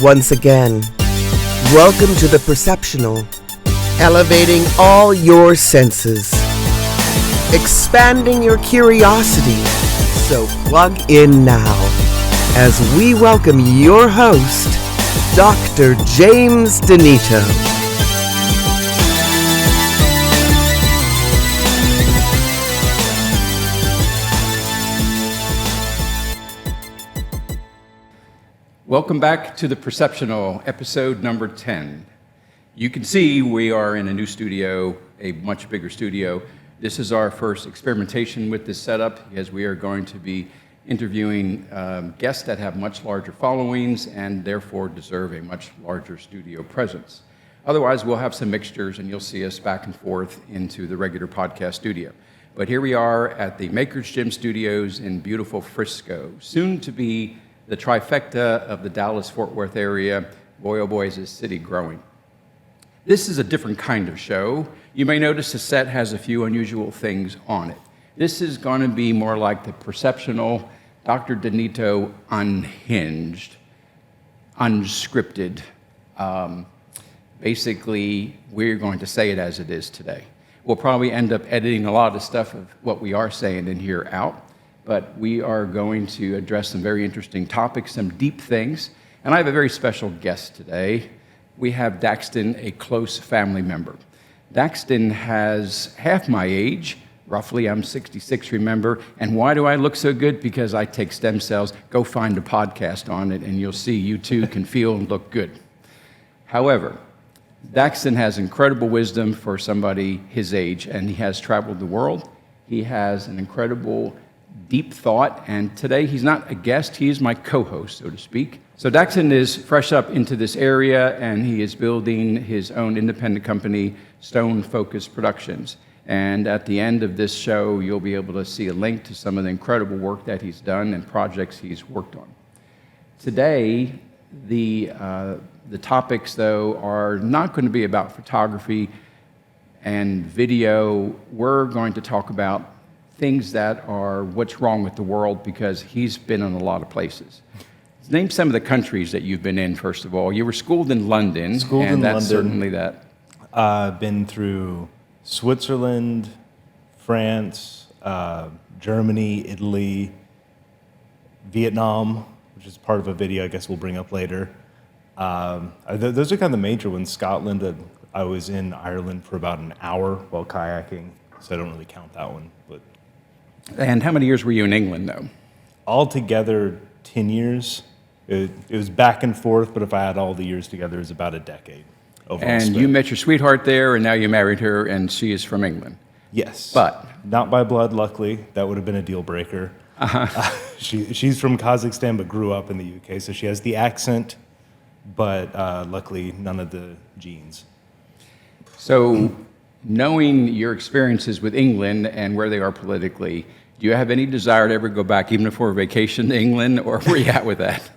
once again. Welcome to the Perceptional, elevating all your senses, expanding your curiosity. So plug in now as we welcome your host, Dr. James Donito. Welcome back to the Perceptional, episode number 10. You can see we are in a new studio, a much bigger studio. This is our first experimentation with this setup, as we are going to be interviewing guests that have much larger followings and therefore deserve a much larger studio presence. Otherwise, we'll have some mixtures and you'll see us back and forth into the regular podcast studio. But here we are at the Maker's Gym Studios in beautiful Frisco, soon to be the trifecta of the Dallas-Fort Worth area. Boy, oh boy, is this city growing. This is a different kind of show. You may notice the set has a few unusual things on it. This is going to be more like the Perceptional, Dr. Donito unhinged, unscripted. Basically, we're going to say it as it is today. We'll probably end up editing a lot of stuff of what we are saying in here out. But we are going to address some very interesting topics, some deep things. And I have a very special guest today. We have Dakstone, a close family member. Dakstone has half my age, roughly. I'm 66, remember. And why do I look so good? Because I take stem cells. Go find a podcast on it, and you'll see you too can feel and look good. However, Dakstone has incredible wisdom for somebody his age, and he has traveled the world. He has an incredible deep thought, and today he's not a guest, he is my co-host, so to speak. So Dakstone is fresh up into this area, and he is building his own independent company, Stone Focus Productions. And at the end of this show, you'll be able to see a link to some of the incredible work that he's done and projects he's worked on. Today, the topics, though, are not going to be about photography and video. We're going to talk about things that are what's wrong with the world, because he's been in a lot of places. Name some of the countries that you've been in, first of all. You were schooled in London. That's certainly that. I've been through Switzerland, France, Germany, Italy, Vietnam, which is part of a video I guess we'll bring up later. Those are kind of the major ones. Scotland, I was in Ireland for about an hour while kayaking, so I don't really count that one. But And how many years were you in England, though? Altogether, 10 years. It was back and forth, but if I had all the years together, it was about a decade. And you met your sweetheart there, and now you married her, and she is from England. Yes. But not by blood, luckily. That would have been a deal breaker. She's from Kazakhstan, but grew up in the UK, so she has the accent, but luckily none of the genes. So, knowing your experiences with England and where they are politically, do you have any desire to ever go back, even for a vacation to England, or where are you at with that?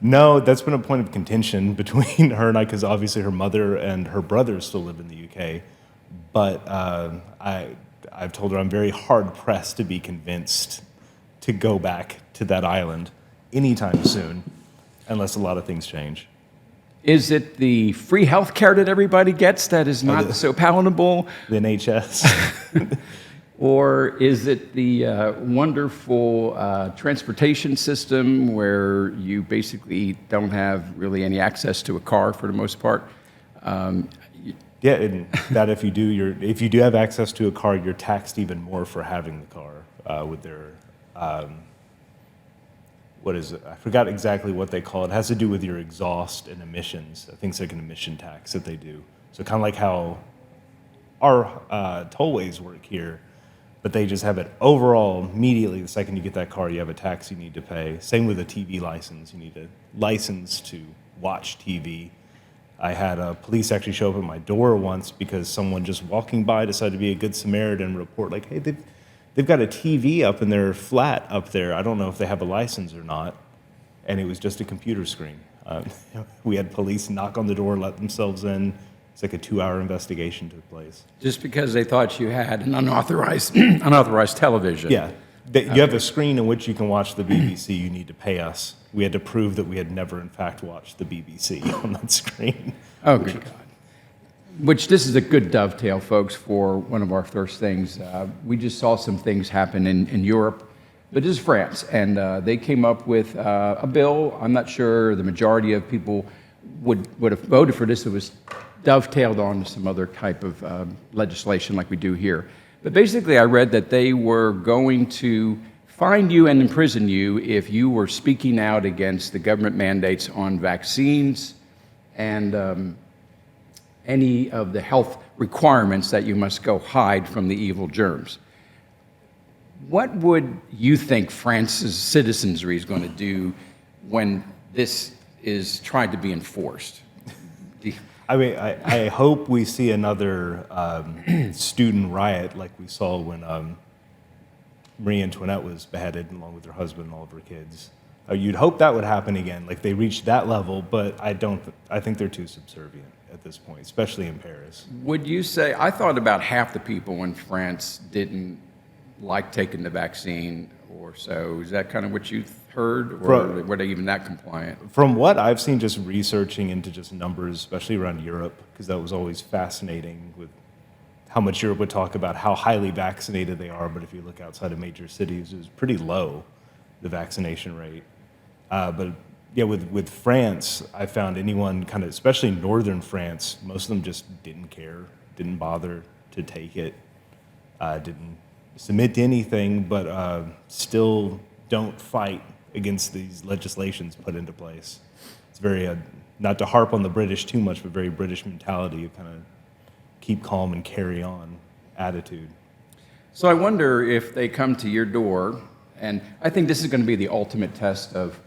No, that's been a point of contention between her and I, because obviously her mother and her brother still live in the UK. But I've told her I'm very hard-pressed to be convinced to go back to that island anytime soon, unless a lot of things change. Is it the free health care that everybody gets that is not so palatable? The NHS. Or is it the wonderful transportation system where you basically don't have really any access to a car for the most part? Yeah, and that if you do have access to a car, you're taxed even more for having the car with their what is it? I forgot exactly what they call it. It has to do with your exhaust and emissions. I think it's like an emission tax that they do. So kind of like how our tollways work here, but they just have it overall immediately. The second you get that car, you have a tax you need to pay. Same with a TV license. You need a license to watch TV. I had police actually show up at my door once because someone just walking by decided to be a good Samaritan and report, like, hey, they've got a TV up in their flat up there. I don't know if they have a license or not. And it was just a computer screen. We had police knock on the door, let themselves in. It's like a 2-hour investigation took place. Just because they thought you had an unauthorized television. Yeah. You have a screen in which you can watch the BBC. You need to pay us we had to prove that we had never, in fact, watched the BBC on that screen. Oh, good God. Which this is a good dovetail, folks, for one of our first things. We just saw some things happen in Europe, but this is France, and they came up with a bill. I'm not sure the majority of people would have voted for this. It was dovetailed on to some other type of legislation like we do here. But basically, I read that they were going to fine you and imprison you if you were speaking out against the government mandates on vaccines and any of the health requirements that you must go hide from the evil germs. What would you think France's citizenry is going to do when this is tried to be enforced? I mean, I hope we see another student riot like we saw when Marie Antoinette was beheaded along with her husband and all of her kids. You'd hope that would happen again, like they reached that level, but I think they're too subservient at this point, especially in Paris. Would you say, I thought about half the people in France didn't like taking the vaccine or so. Is that kind of what you heard, or were they even that compliant? From what I've seen, just researching into just numbers, especially around Europe, because that was always fascinating with how much Europe would talk about how highly vaccinated they are, but if you look outside of major cities, it was pretty low, the vaccination rate. But yeah, with France, I found anyone kind of, especially northern France, most of them just didn't care, didn't bother to take it, didn't submit to anything, but still don't fight against these legislations put into place. It's very, not to harp on the British too much, but very British mentality of kind of keep calm and carry on attitude. So I wonder if they come to your door, and I think this is going to be the ultimate test of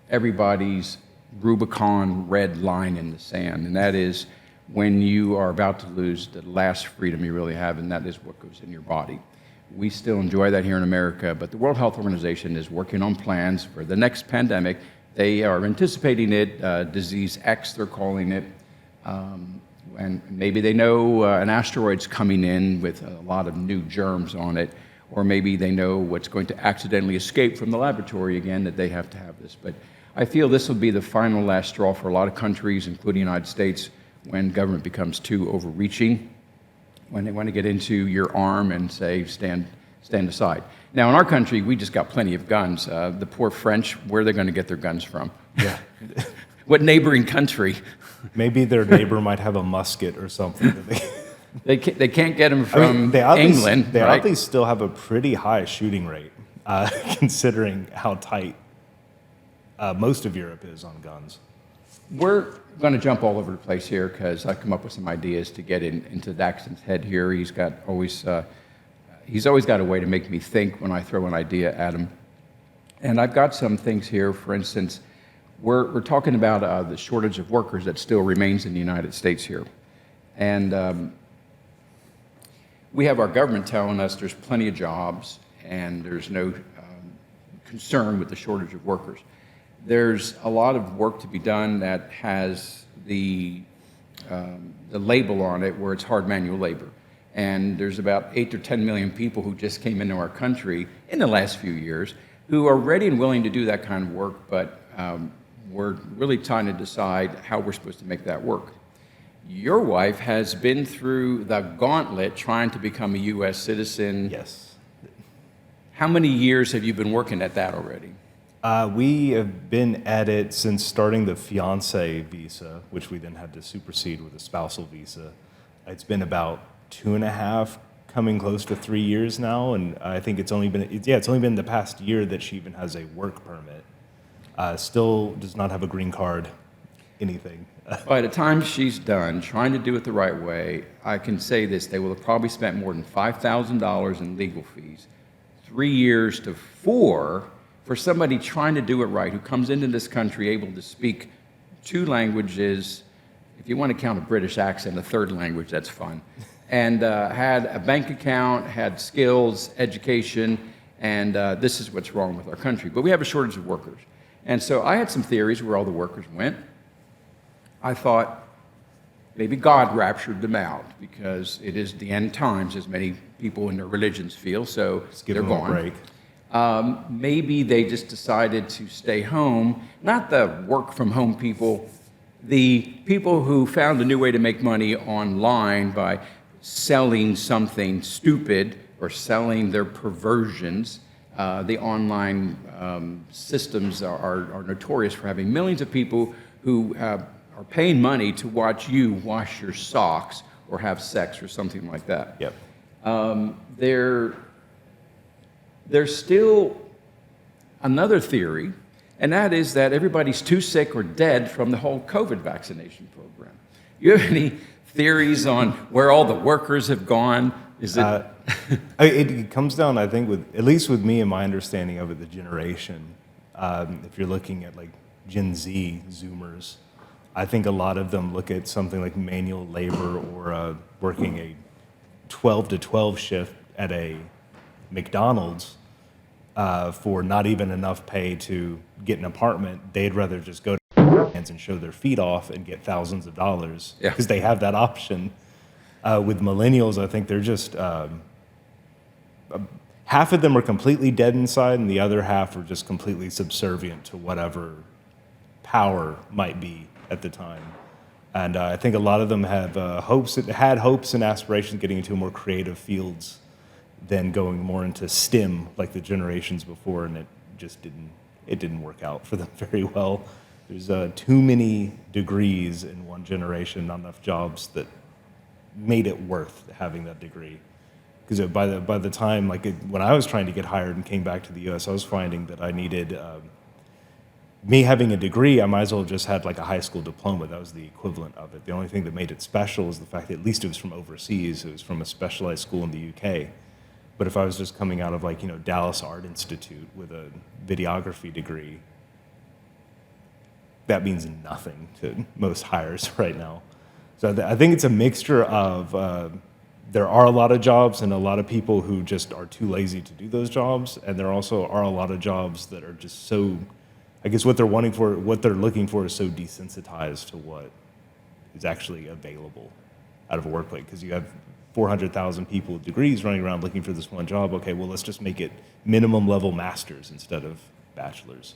everybody's Rubicon red line in the sand, and that is when you are about to lose the last freedom you really have, and that is what goes in your body. We still enjoy that here in America, but the World Health Organization is working on plans for the next pandemic. They are anticipating it, disease X, they're calling it, and maybe they know an asteroid's coming in with a lot of new germs on it, or maybe they know what's going to accidentally escape from the laboratory again, that they have to have this. But I feel this will be the final last straw for a lot of countries, including the United States, when government becomes too overreaching, when they want to get into your arm and say, stand aside. Now, in our country, we just got plenty of guns. The poor French, where are they going to get their guns from? Yeah. What neighboring country? Maybe their neighbor might have a musket or something. They can't get them from England. They right? oddly still have a pretty high shooting rate, considering how tight most of Europe is on guns. We're going to jump all over the place here because I've come up with some ideas to get into Dakstone's head here. He's always got a way to make me think when I throw an idea at him. And I've got some things here. For instance, we're talking about the shortage of workers that still remains in the United States here. And we have our government telling us there's plenty of jobs and there's no concern with the shortage of workers. There's a lot of work to be done that has the label on it where it's hard manual labor. And there's about 8 or 10 million people who just came into our country in the last few years who are ready and willing to do that kind of work, but we're really trying to decide how we're supposed to make that work. Your wife has been through the gauntlet trying to become a U.S. citizen. Yes. How many years have you been working at that already? We have been at it since starting the fiancé visa, which we then had to supersede with a spousal visa. It's been about 2.5, coming close to 3 years now, and I think it's only been the past year that she even has a work permit. Still does not have a green card, anything. By the time she's done trying to do it the right way, I can say this, they will have probably spent more than $5,000 in legal fees, 3 years to 4 for somebody trying to do it right, who comes into this country able to speak 2 languages, if you want to count a British accent, a 3rd language, that's fun, and had a bank account, had skills, education, and this is what's wrong with our country. But we have a shortage of workers. And so I had some theories where all the workers went. I thought maybe God raptured them out because it is the end times, as many people in their religions feel, so Just give they're them a gone. break. Maybe they just decided to stay home, not the work from home people, the people who found a new way to make money online by selling something stupid or selling their perversions. The online systems are notorious for having millions of people who are paying money to watch you wash your socks or have sex or something like that. Yep. There's still another theory, and that is that everybody's too sick or dead from the whole COVID vaccination program. You have any theories on where all the workers have gone? Is it? It comes down, I think, at least with me and my understanding of it, the generation. If you're looking at like Gen Z Zoomers, I think a lot of them look at something like manual labor or working a 12 to 12 shift at a McDonald's for not even enough pay to get an apartment. They'd rather just go to hands and show their feet off and get thousands of dollars because they have that option. With millennials, I think they're just half of them are completely dead inside, and the other half are just completely subservient to whatever power might be at the time. And I think a lot of them have had hopes and aspirations getting into more creative fields than going more into STEM like the generations before, and it just didn't work out for them very well. There's too many degrees in one generation, not enough jobs that made it worth having that degree. Because by the time, when I was trying to get hired and came back to the U.S., I was finding that I needed, me having a degree, I might as well have just had like a high school diploma. That was the equivalent of it. The only thing that made it special was the fact that at least it was from overseas. It was from a specialized school in the U.K. But if I was just coming out of Dallas Art Institute with a videography degree, that means nothing to most hires right now. So I think it's a mixture of there are a lot of jobs and a lot of people who just are too lazy to do those jobs, and there also are a lot of jobs that are just so, I guess what they're looking for is so desensitized to what is actually available out of a workplace. Because you have 400,000 people with degrees running around looking for this one job. Okay, well, let's just make it minimum level masters instead of bachelors.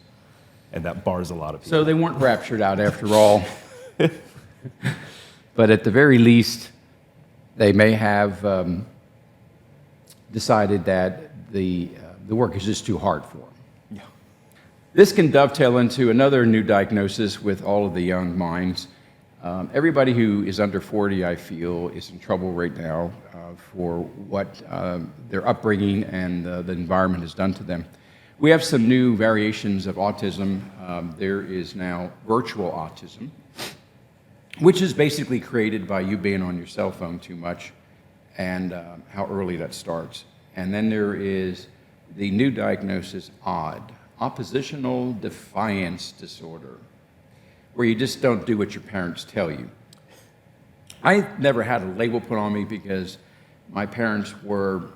And that bars a lot of people. So they weren't raptured out after all. But at the very least, they may have decided that the work is just too hard for them. Yeah. This can dovetail into another new diagnosis with all of the young minds. Everybody who is under 40, I feel, is in trouble right now for what their upbringing and the environment has done to them. We have some new variations of autism. There is now virtual autism, which is basically created by you being on your cell phone too much and how early that starts. And then there is the new diagnosis, ODD, oppositional defiance disorder, where you just don't do what your parents tell you. I never had a label put on me because my parents were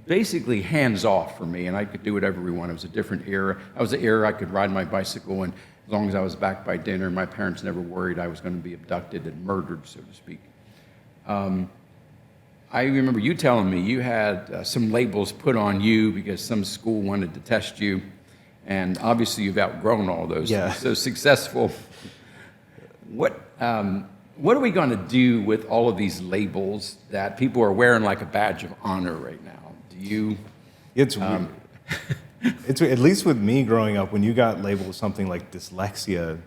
basically hands-off for me, and I could do whatever we wanted. It was a different era. I was the era I could ride my bicycle, and as long as I was back by dinner, my parents never worried I was going to be abducted and murdered, so to speak. I remember you telling me you had some labels put on you because some school wanted to test you, and obviously you've outgrown all those. Yeah. You're so successful. What are we going to do with all of these labels that people are wearing like a badge of honor right now? Do you? It's weird. It's at least with me growing up, when you got labeled something like dyslexia,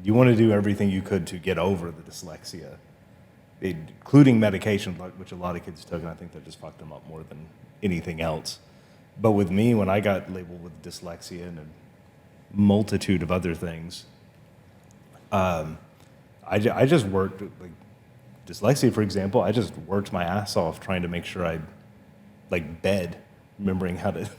you want to do everything you could to get over the dyslexia, including medication, which a lot of kids took, and I think that just fucked them up more than anything else. But with me, when I got labeled with dyslexia and a multitude of other things, I just worked, like dyslexia, for example, I just worked my ass off trying to make sure I, like bed, remembering how to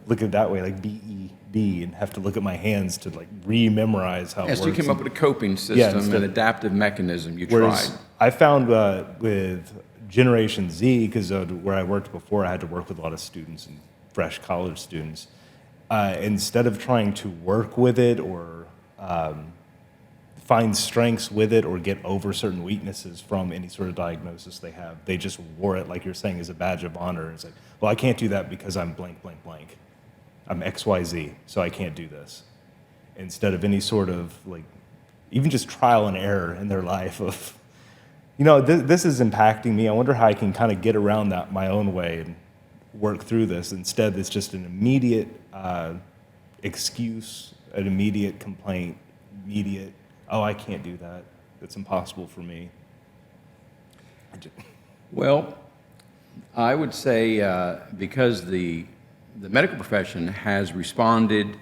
look at it that way, like B-E-B, and have to look at my hands to like re-memorize how it works. Yes, you came up with a coping system, an adaptive mechanism you tried. I found with Generation Z, because where I worked before, I had to work with a lot of students and fresh college students. Instead of trying to work with it or find strengths with it or get over certain weaknesses from any sort of diagnosis they have. They just wore it, like you're saying, as a badge of honor. It's like, well, I can't do that because I'm blank, blank, blank. I'm XYZ, so I can't do this. Instead of any sort of, like, even just trial and error in their life of, this is impacting me. I wonder how I can kind of get around that my own way and work through this. Instead, it's just an immediate excuse, an immediate complaint, immediate, oh, I can't do that. It's impossible for me. Well, I would say because the medical profession has responded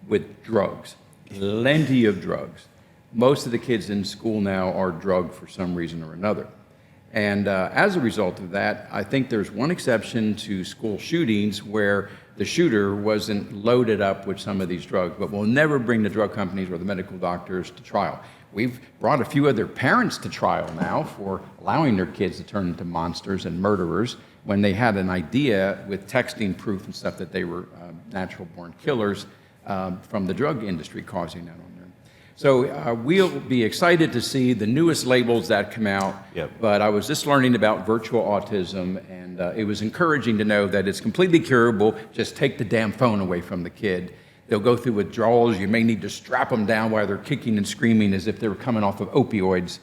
with drugs, plenty of drugs. Most of the kids in school now are drugged for some reason or another. And as a result of that, I think there's one exception to school shootings where the shooter wasn't loaded up with some of these drugs, but we'll never bring the drug companies or the medical doctors to trial. We've brought a few of their parents to trial now for allowing their kids to turn into monsters and murderers when they had an idea with texting proof and stuff that they were natural-born killers from the drug industry causing that on them. So we'll be excited to see the newest labels that come out. Yep. But I was just learning about virtual autism, and it was encouraging to know that it's completely curable. Just take the damn phone away from the kid. They'll go through withdrawals. You may need to strap them down while they're kicking and screaming as if they were coming off of opioids.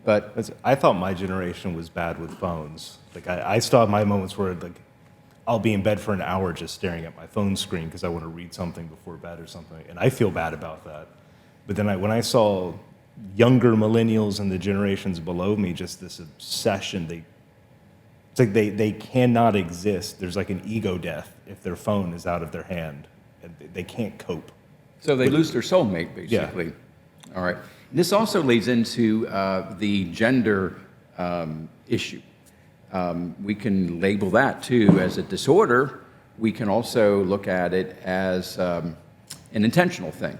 But I thought my generation was bad with phones. Like I still have my moments where I'll be in bed for an hour just staring at my phone screen because I want to read something before bed or something, and I feel bad about that. But then when I saw younger millennials and the generations below me, just this obsession, it's like they cannot exist. There's like an ego death if their phone is out of their hand. And they can't cope. So they lose their soulmate, basically. Yeah. All right. This also leads into the gender issue. We can label that, too, as a disorder. We can also look at it as an intentional thing.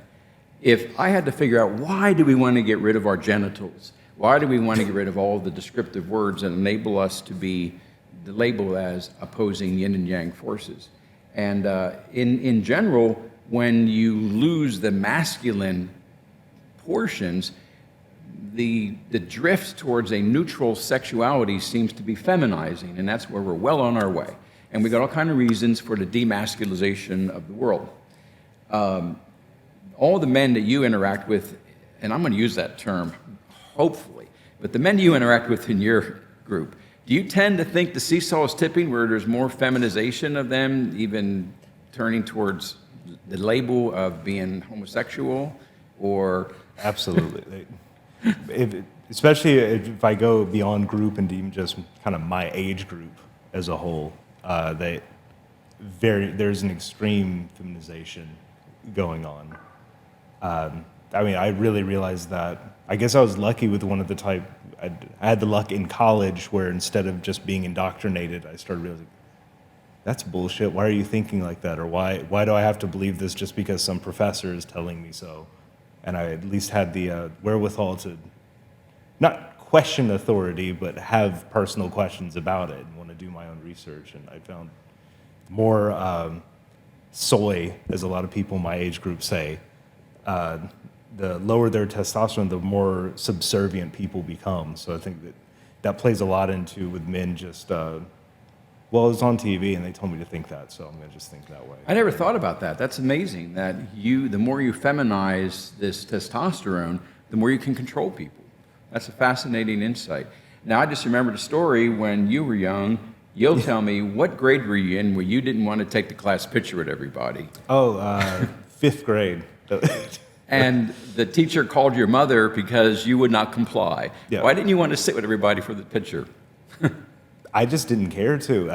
If I had to figure out why do we want to get rid of our genitals, why do we want to get rid of all the descriptive words that enable us to be labeled as opposing yin and yang forces? And in general, when you lose the masculine portions, the drift towards a neutral sexuality seems to be feminizing, and that's where we're well on our way. And we got all kinds of reasons for the demasculization of the world. All the men that you interact with, and I'm going to use that term, hopefully, but the men you interact with in your group, do you tend to think the seesaw is tipping where there's more feminization of them, even turning towards the label of being homosexual, or? Absolutely. Especially if I go beyond group and even just kind of my age group as a whole, there's an extreme feminization going on. I really realized that. I guess I was lucky with one of the type. I had the luck in college where instead of just being indoctrinated, I started realizing, that's bullshit. Why are you thinking like that? Or why do I have to believe this just because some professor is telling me so? And I at least had the wherewithal to not question authority, but have personal questions about it and want to do my own research. And I found more soy, as a lot of people in my age group say, the lower their testosterone, the more subservient people become. So I think that plays a lot into with men just, well, it was on TV and they told me to think that, so I'm going to just think that way. I never thought about that. That's amazing that the more you feminize this testosterone, the more you can control people. That's a fascinating insight. Now, I just remembered a story when you were young. You'll tell me, what grade were you in where you didn't want to take the class picture with everybody? Oh, fifth grade. And the teacher called your mother because you would not comply. Yeah. Why didn't you want to sit with everybody for the picture? I just didn't care to.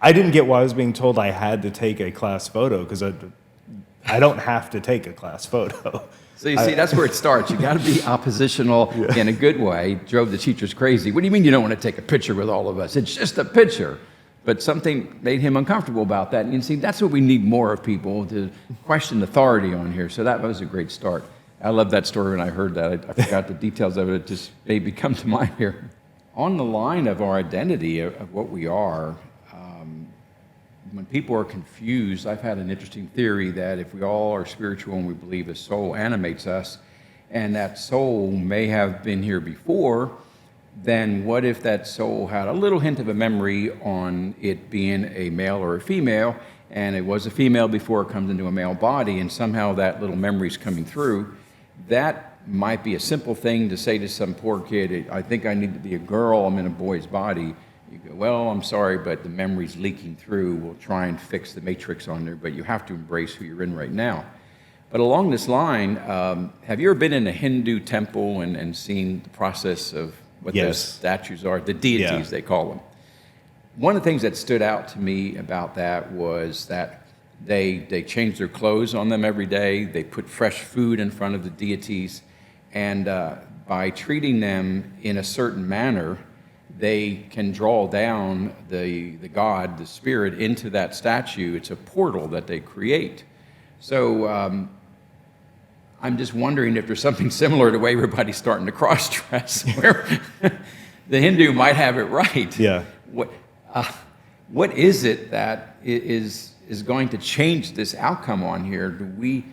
I didn't get why I was being told I had to take a class photo because I don't have to take a class photo. So you see, that's where it starts. You got to be oppositional in a good way. Drove the teachers crazy. What do you mean you don't want to take a picture with all of us? It's just a picture. But something made him uncomfortable about that. And you see, that's what we need more of, people to question authority on here. So that was a great start. I love that story when I heard that. I forgot the details of it. It just maybe come to mind here. On the line of our identity, of what we are, when people are confused, I've had an interesting theory that if we all are spiritual and we believe a soul animates us, and that soul may have been here before, then what if that soul had a little hint of a memory on it being a male or a female, and it was a female before it comes into a male body, and somehow that little memory's coming through? That might be a simple thing to say to some poor kid, I think I need to be a girl, I'm in a boy's body. You go, well, I'm sorry, but the memory's leaking through. We'll try and fix the matrix on there, but you have to embrace who you're in right now. But along this line, have you ever been in a Hindu temple and seen the process of what the statues are, the deities, they call them? One of the things that stood out to me about that was that they change their clothes on them every day. They put fresh food in front of the deities. And by treating them in a certain manner, they can draw down the God, the spirit, into that statue. It's a portal that they create. So I'm just wondering if there's something similar to the way everybody's starting to cross-dress, where the Hindu might have it right. Yeah. What is it that is going to change this outcome on here? Do we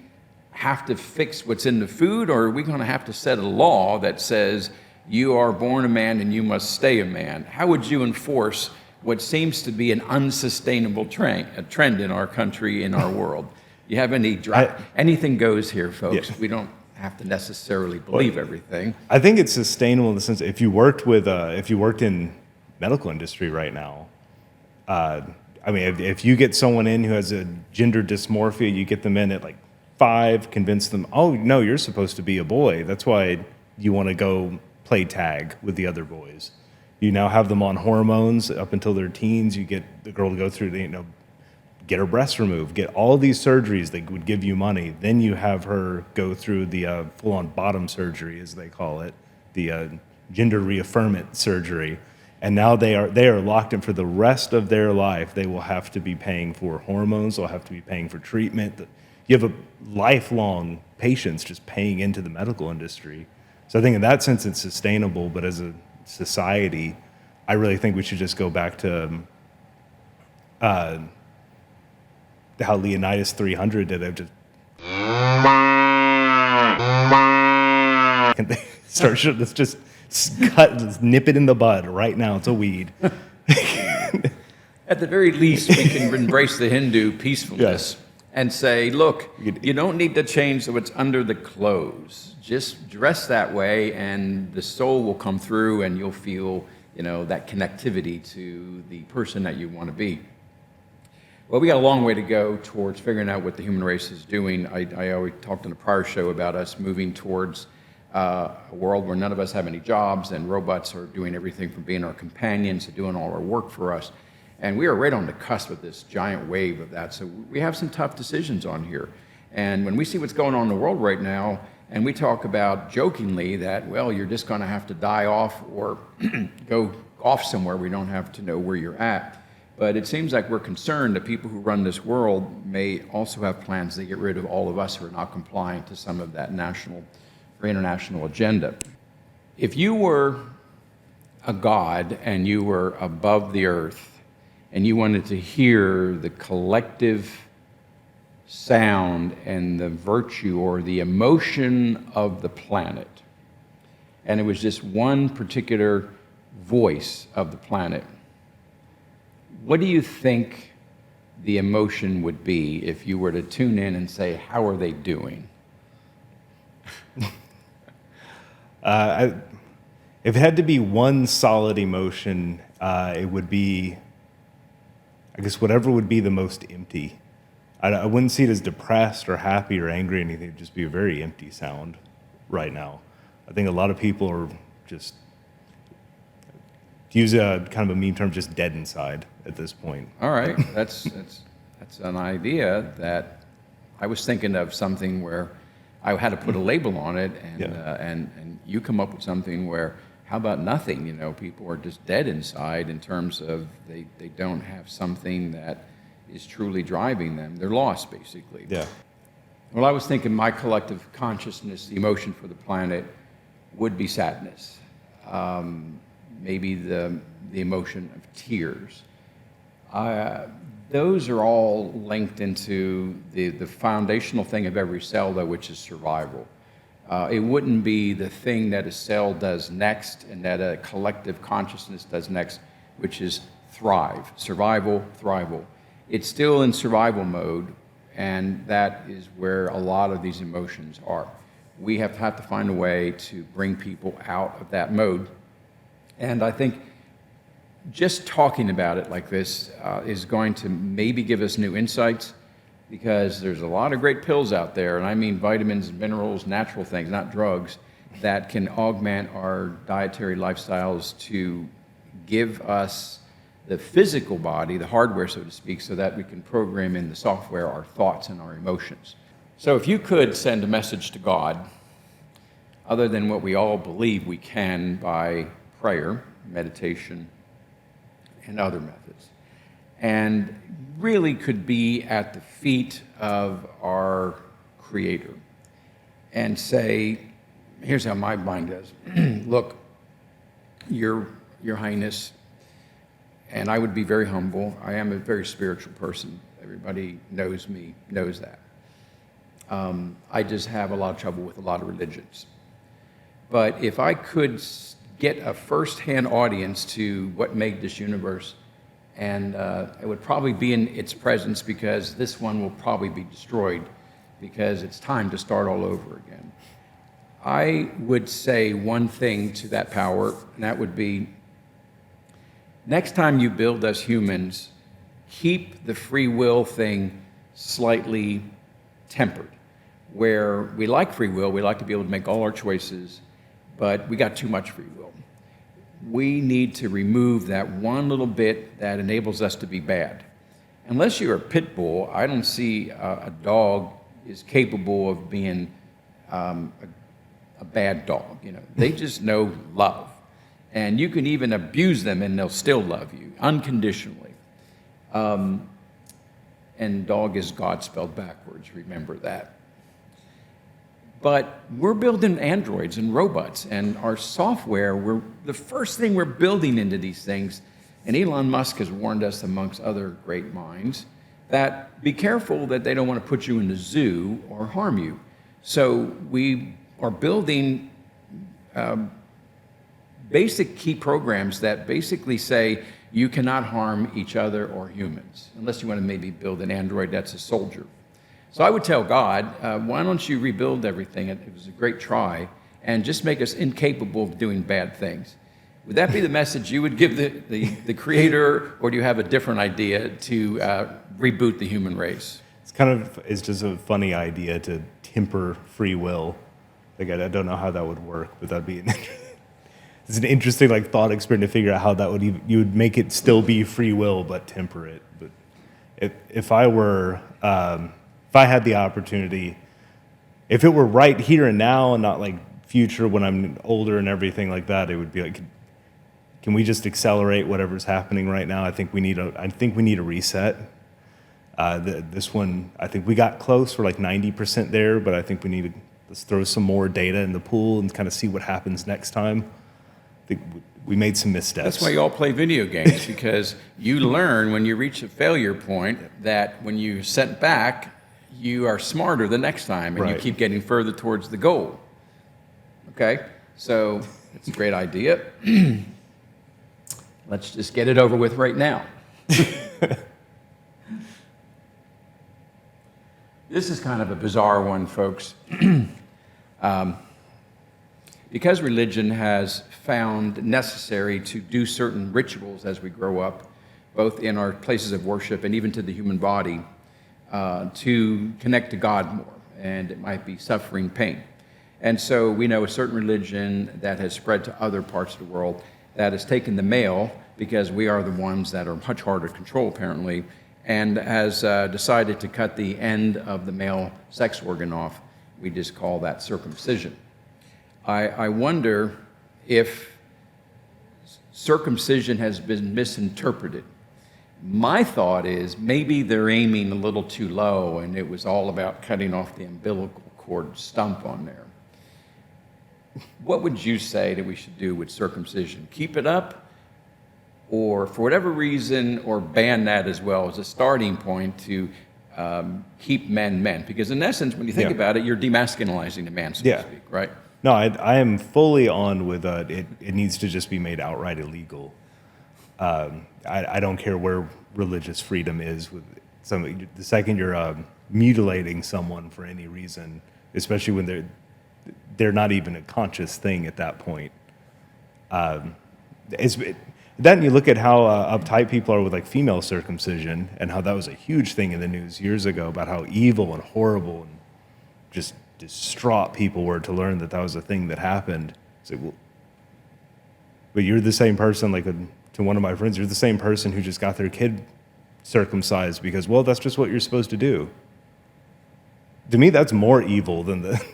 have to fix what's in the food, or are we going to have to set a law that says you are born a man and you must stay a man? How would you enforce what seems to be an unsustainable trend in our country, in our world? You have any anything goes here, folks. Yeah. We don't have to necessarily believe everything. I think it's sustainable in the sense if you worked in medical industry right now, I mean, if you get someone in who has a gender dysmorphia, you get them in at like 5, convince them, oh no, you're supposed to be a boy. That's why you want to go play tag with the other boys. You now have them on hormones up until their teens. You get the girl to go through get her breasts removed, get all these surgeries that would give you money. Then you have her go through the full-on bottom surgery, as they call it, the gender reaffirmment surgery. And now they are locked in for the rest of their life. They will have to be paying for hormones. They'll have to be paying for treatment. You have a lifelong patience just paying into the medical industry. So I think in that sense it's sustainable, but as a society, I really think we should just go back to how Leonidas 300 did it. Let's just nip it in the bud right now. It's a weed. At the very least, we can embrace the Hindu peacefulness and say, look, you don't need to change what's under the clothes. Just dress that way, and the soul will come through, and you'll feel, that connectivity to the person that you want to be. Well, we got a long way to go towards figuring out what the human race is doing. I always talked in a prior show about us moving towards a world where none of us have any jobs, and robots are doing everything from being our companions to doing all our work for us. And we are right on the cusp of this giant wave of that. So we have some tough decisions on here. And when we see what's going on in the world right now, and we talk about jokingly that, well, you're just going to have to die off or go off somewhere, we don't have to know where you're at. But it seems like we're concerned that people who run this world may also have plans to get rid of all of us who are not complying to some of that national or international agenda. If you were a god and you were above the earth and you wanted to hear the collective sound and the virtue or the emotion of the planet, and it was just one particular voice of the planet, what do you think the emotion would be if you were to tune in and say, how are they doing? If it had to be one solid emotion, it would be, I guess, whatever would be the most empty. I wouldn't see it as depressed or happy or angry or anything. It'd just be a very empty sound right now. I think a lot of people are just, to use a kind of a meme term, just dead inside at this point. All right, that's an idea that I was thinking of, something where I had to put a label on it, and you come up with something where, how about nothing? People are just dead inside in terms of they don't have something that is truly driving them. They're lost, basically. Yeah. Well, I was thinking my collective consciousness, the emotion for the planet, would be sadness. Maybe the emotion of tears. Those are all linked into the foundational thing of every cell, though, which is survival. It wouldn't be the thing that a cell does next and that a collective consciousness does next, which is thrive, survival, thrival. It's still in survival mode, and that is where a lot of these emotions are. We have to find a way to bring people out of that mode. And I think just talking about it like this is going to maybe give us new insights, because there's a lot of great pills out there, and I mean vitamins, minerals, natural things, not drugs, that can augment our dietary lifestyles to give us the physical body, the hardware, so to speak, so that we can program in the software our thoughts and our emotions. So if you could send a message to God, other than what we all believe we can by prayer, meditation, and other methods, and really could be at the feet of our Creator and say, here's how my mind does. Look, Your Highness, and I would be very humble. I am a very spiritual person. Everybody knows me, knows that. I just have a lot of trouble with a lot of religions. But if I could get a first-hand audience to what made this universe, and it would probably be in its presence, because this one will probably be destroyed because it's time to start all over again. I would say one thing to that power, and that would be, next time you build us humans, keep the free will thing slightly tempered, where we like free will, we like to be able to make all our choices, but we got too much free will. We need to remove that one little bit that enables us to be bad. Unless you're a pit bull, I don't see a dog is capable of being a bad dog. You know, they just know love, and you can even abuse them, and they'll still love you unconditionally. And dog is God spelled backwards. Remember that. But we're building androids and robots, and our software, the first thing we're building into these things, and Elon Musk has warned us, amongst other great minds, that be careful that they don't want to put you in the zoo or harm you. So we are building basic key programs that basically say you cannot harm each other or humans, unless you want to maybe build an android that's a soldier. So I would tell God, why don't you rebuild everything? It was a great try, and just make us incapable of doing bad things. Would that be the message you would give the Creator, or do you have a different idea to reboot the human race? It's just a funny idea to temper free will. Like, I don't know how that would work, but that'd be it's an interesting thought experiment to figure out how that would you would make it still be free will but temper it. But if I were if I had the opportunity, if it were right here and now and not future when I'm older and everything like that, it would be can we just accelerate whatever's happening right now? I think we need a reset. This one, I think we got close. We're 90% there, but I think we need to let's throw some more data in the pool and kind of see what happens next time. I think we made some missteps. That's why you all play video games, because you learn when you reach a failure point that when you set back, you are smarter the next time, and right. You keep getting further towards the goal. Okay? So it's a great idea. Let's just get it over with right now. This is kind of a bizarre one, folks. Because religion has found necessary to do certain rituals as we grow up, both in our places of worship and even to the human body, to connect to God more, and it might be suffering, pain. And so we know a certain religion that has spread to other parts of the world that has taken the male, because we are the ones that are much harder to control apparently, and has decided to cut the end of the male sex organ off. We just call that circumcision. I wonder if circumcision has been misinterpreted. My thought is maybe they're aiming a little too low, and it was all about cutting off the umbilical cord stump on there. What would you say that we should do with circumcision? Keep it up, or for whatever reason, or ban that as well as a starting point to keep men men. Because in essence, when you think about it, you're demasculinizing the man, so to speak, right? No, I am fully on with it needs to just be made outright illegal. I don't care where religious freedom is with some. The second you're mutilating someone for any reason, especially when they're not even a conscious thing at that point. Then you look at how uptight people are with like female circumcision and how that was a huge thing in the news years ago about how evil and horrible and just distraught people were to learn that was a thing that happened. It's like, well, but you're the same person, like to one of my friends, you're the same person who just got their kid circumcised because, well, that's just what you're supposed to do. To me, that's more evil than the...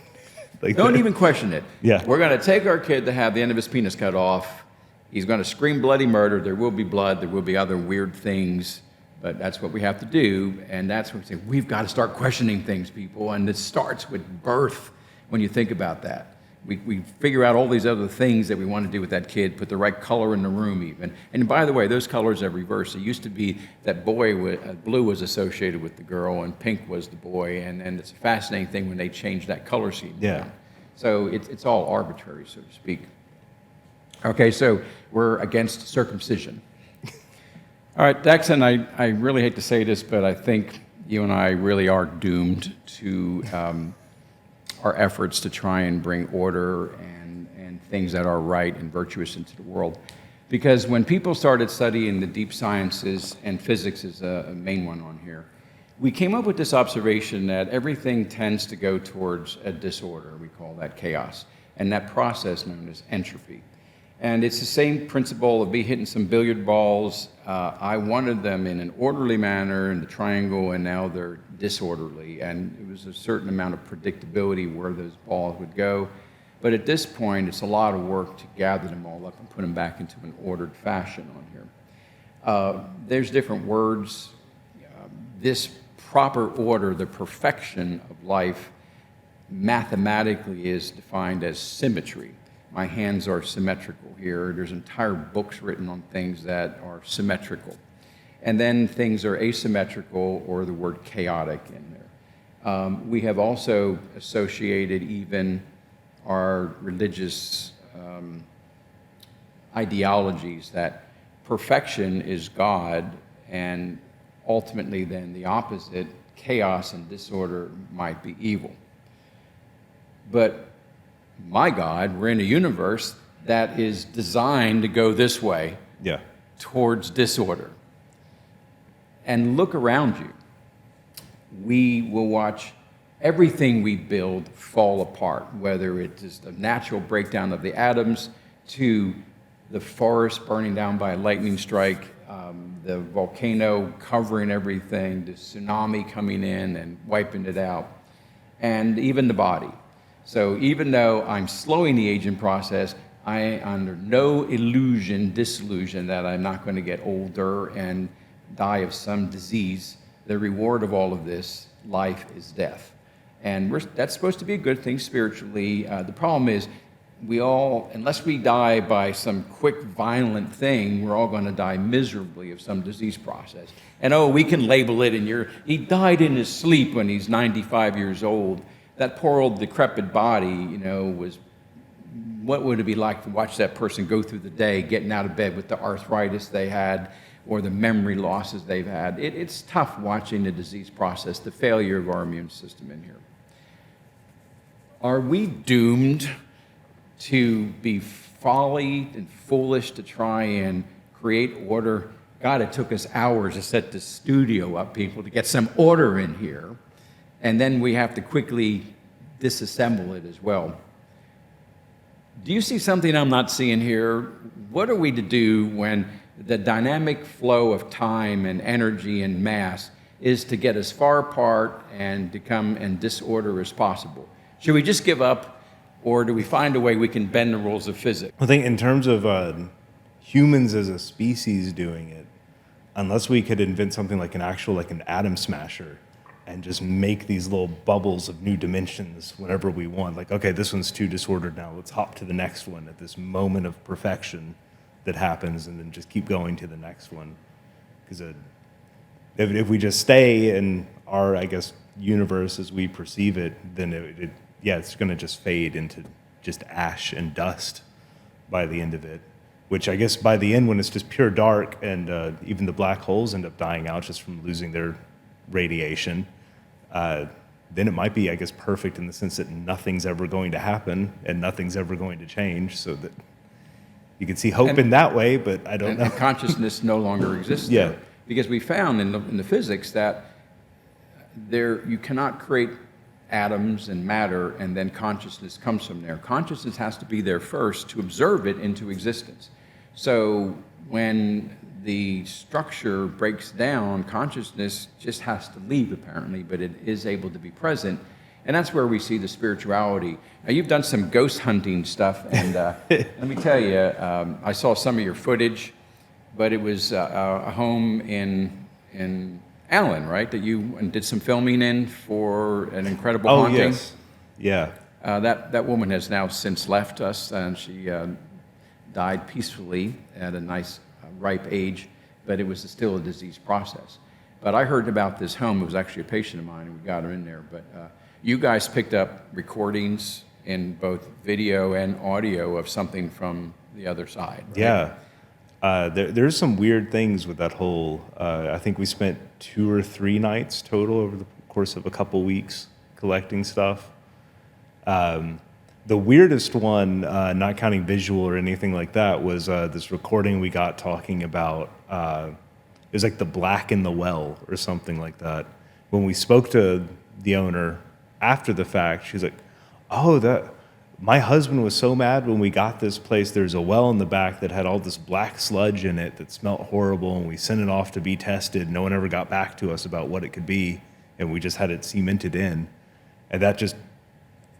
Don't even question it. Yeah. We're going to take our kid to have the end of his penis cut off. He's going to scream bloody murder. There will be blood. There will be other weird things. But that's what we have to do. And that's what we say. We've got to start questioning things, people. And it starts with birth when you think about that. We figure out all these other things that we want to do with that kid, put the right color in the room even. And by the way, those colors have reversed. It used to be that blue was associated with the girl and pink was the boy. And it's a fascinating thing when they changed that color scheme. Yeah. So it's all arbitrary, so to speak. Okay, so we're against circumcision. All right, Dakstone, I really hate to say this, but I think you and I really are doomed to our efforts to try and bring order and things that are right and virtuous into the world. Because when people started studying the deep sciences, and physics is a main one on here, we came up with this observation that everything tends to go towards a disorder. We call that chaos. And that process known as entropy. And it's the same principle of me hitting some billiard balls. I wanted them in an orderly manner in the triangle, and now they're disorderly. And it was a certain amount of predictability where those balls would go. But at this point, it's a lot of work to gather them all up and put them back into an ordered fashion on here. There's different words. This proper order, the perfection of life, mathematically is defined as symmetry. My hands are symmetrical here. There's entire books written on things that are symmetrical. And then things are asymmetrical, or the word chaotic in there. We have also associated even our religious ideologies that perfection is God, and ultimately then the opposite, chaos and disorder, might be evil. But my God, we're in a universe that is designed to go this way, towards disorder. And look around you. We will watch everything we build fall apart, whether it is the natural breakdown of the atoms to the forest burning down by a lightning strike, the volcano covering everything, the tsunami coming in and wiping it out, and even the body. So even though I'm slowing the aging process, I am under no disillusion that I'm not going to get older and die of some disease. The reward of all of this life is death. And that's supposed to be a good thing spiritually. The problem is we all, unless we die by some quick, violent thing, we're all going to die miserably of some disease process. And we can label it, and he died in his sleep when he's 95 years old. That poor old decrepit body, what would it be like to watch that person go through the day, getting out of bed with the arthritis they had or the memory losses they've had? It's tough watching the disease process, the failure of our immune system in here. Are we doomed to be folly and foolish to try and create order? God, it took us hours to set the studio up, people, to get some order in here. And then we have to quickly disassemble it as well. Do you see something I'm not seeing here? What are we to do when the dynamic flow of time and energy and mass is to get as far apart and to come in disorder as possible? Should we just give up, or do we find a way we can bend the rules of physics? I think in terms of humans as a species doing it, unless we could invent something like an atom smasher, and just make these little bubbles of new dimensions whenever we want. Like, okay, this one's too disordered now. Let's hop to the next one at this moment of perfection that happens, and then just keep going to the next one. Because if we just stay in our, I guess, universe as we perceive it, then it's going to just fade into just ash and dust by the end of it. Which I guess by the end, when it's just pure dark and even the black holes end up dying out just from losing their radiation, then it might be, I guess, perfect in the sense that nothing's ever going to happen and nothing's ever going to change, so that you can see hope in that way, but I don't know. And consciousness no longer exists there. Because we found in the physics that you cannot create atoms and matter and then consciousness comes from there. Consciousness has to be there first to observe it into existence. So when the structure breaks down, consciousness just has to leave, apparently, but it is able to be present. And that's where we see the spirituality. Now, you've done some ghost hunting stuff, and let me tell you, I saw some of your footage, but it was a home in Allen, right, that you did some filming in for an incredible haunting? Oh, yes. Yeah. That woman has now since left us, and she died peacefully at a nice ripe age, but it was still a disease process. But I heard about this home. It was actually a patient of mine, and we got her in there. But you guys picked up recordings in both video and audio of something from the other side, right? Yeah. There's some weird things with that whole, I think we spent 2 or 3 nights total over the course of a couple weeks collecting stuff. The weirdest one, not counting visual or anything like that, was this recording we got talking about, it was like the black in the well or something like that. When we spoke to the owner after the fact, she's like, my husband was so mad when we got this place. There's a well in the back that had all this black sludge in it that smelled horrible, and we sent it off to be tested. No one ever got back to us about what it could be, and we just had it cemented in. And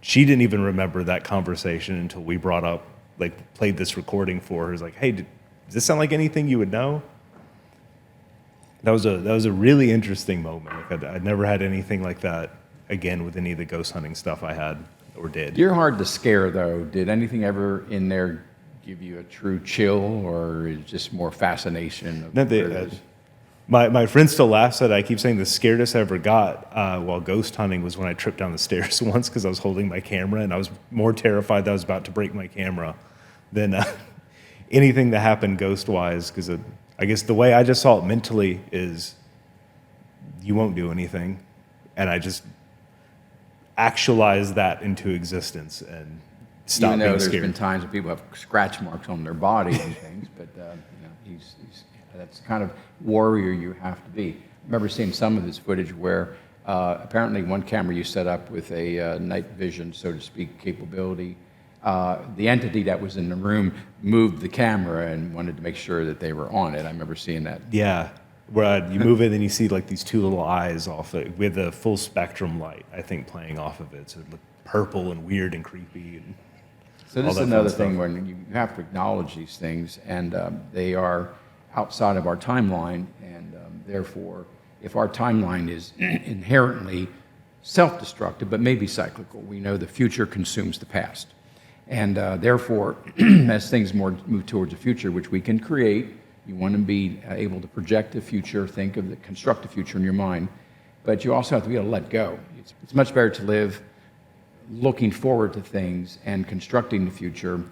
she didn't even remember that conversation until we played this recording for her. It's like, hey, does this sound like anything you would know? That was a really interesting moment. I'd never had anything like that again with any of the ghost hunting stuff I had or did. You're hard to scare, though. Did anything ever in there give you a true chill, or is it just more fascination? My friend still laughs at it. I keep saying the scariest I ever got while ghost hunting was when I tripped down the stairs once because I was holding my camera, and I was more terrified that I was about to break my camera than anything that happened ghost-wise, because I guess the way I just saw it mentally is you won't do anything, and I just actualized that into existence and stopped being scared. Even though there's been times when people have scratch marks on their body and things, but he's that's the kind of warrior you have to be. I remember seeing some of this footage where apparently one camera you set up with a night vision, so to speak, capability. The entity that was in the room moved the camera and wanted to make sure that they were on it. I remember seeing that. Yeah, where you move it and you see like these 2 little eyes off it with a full spectrum light, I think, playing off of it. So it looked purple and weird and creepy. And so this is another thing when you have to acknowledge these things, and they are outside of our timeline, and therefore, if our timeline is inherently self-destructive, but maybe cyclical, we know the future consumes the past. And therefore, as things move towards the future, which we can create, you want to be able to project the future, construct the future in your mind, but you also have to be able to let go. It's much better to live looking forward to things and constructing the future,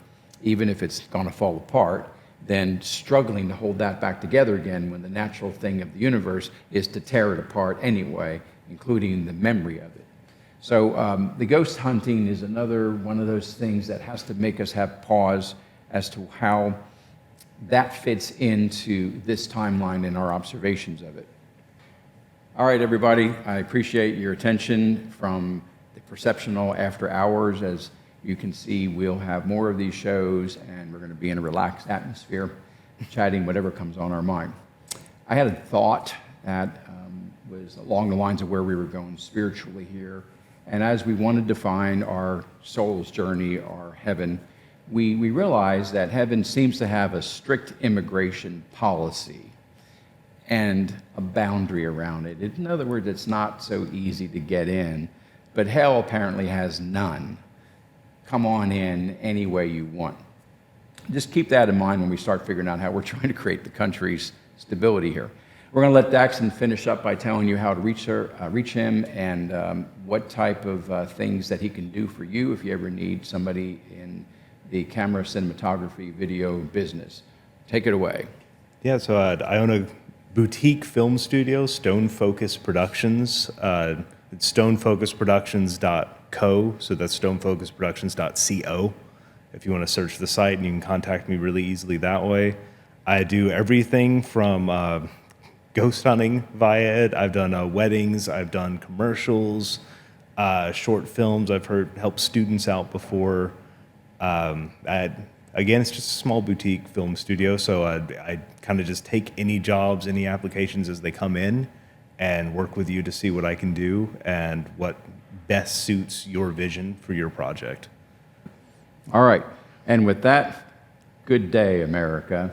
even if it's going to fall apart, than struggling to hold that back together again when the natural thing of the universe is to tear it apart anyway, including the memory of it. So the ghost hunting is another one of those things that has to make us have pause as to how that fits into this timeline and our observations of it. All right, everybody, I appreciate your attention from the Perceptional After Hours. As you can see, we'll have more of these shows, and we're going to be in a relaxed atmosphere, chatting whatever comes on our mind. I had a thought that was along the lines of where we were going spiritually here. And as we wanted to find our soul's journey, our heaven, we realized that heaven seems to have a strict immigration policy and a boundary around it. In other words, it's not so easy to get in, but hell apparently has none. Come on in any way you want. Just keep that in mind when we start figuring out how we're trying to create the country's stability here. We're going to let Dakstone finish up by telling you how to reach him, and what type of things that he can do for you if you ever need somebody in the camera, cinematography, video business. Take it away. Yeah, so I own a boutique film studio, Stone Focus Productions. It's stonefocuspoductions.co, so that's stonefocuspoductions.co. If you want to search the site, and you can contact me really easily that way. I do everything from ghost hunting via it. I've done weddings, I've done commercials, short films. I've helped students out before. Again, it's just a small boutique film studio, so I kind of just take any jobs, any applications as they come in, and work with you to see what I can do and what best suits your vision for your project. All right. And with that, good day, America.